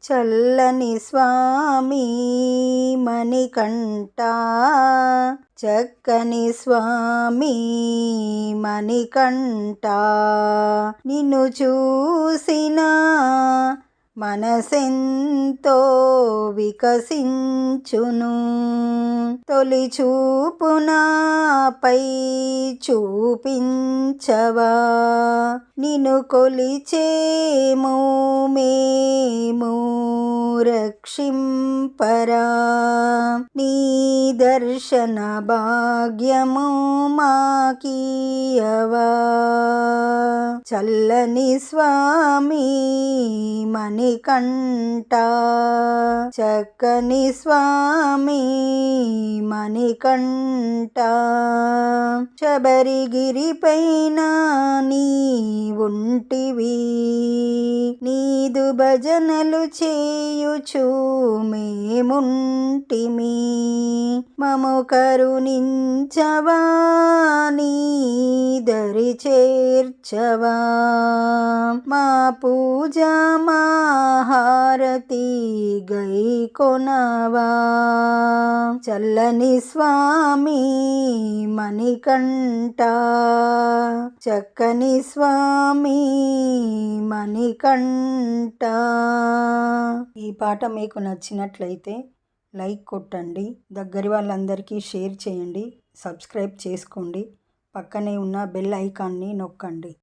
చల్లని స్వామి మణికంఠ, చక్కని స్వామి మణికంఠ, నిన్ను చూసిన మనసెంతో వికసించును. తొలి చూపునాపై చూపించవా, నిన్ను కొలిచేము మేము రక్షింపరా. నీ దర్శన భాగ్యము మాకియవా. చల్లని స్వామి మణికంఠ, చక్కని స్వామి మణికంఠ, శబరిగిరిపైన నీ ఉంటివి, నీదు భజనలు చేయుచు మేముంటిమి. మము కరుణించవా, నీ దరి చేర్చవా. మా పూజ మా హారతి గైకొనవా. చల్లని స్వామి మణికంఠ, చక్కని స్వామి మణికంఠ. ఈ పాట మీకు నచ్చినట్లయితే లైక్ కొట్టండి, దగ్గరి వాళ్ళందరికీ షేర్ చేయండి, సబ్స్క్రైబ్ చేసుకోండి, పక్కనే ఉన్న బెల్ ఐకాన్ని నొక్కండి.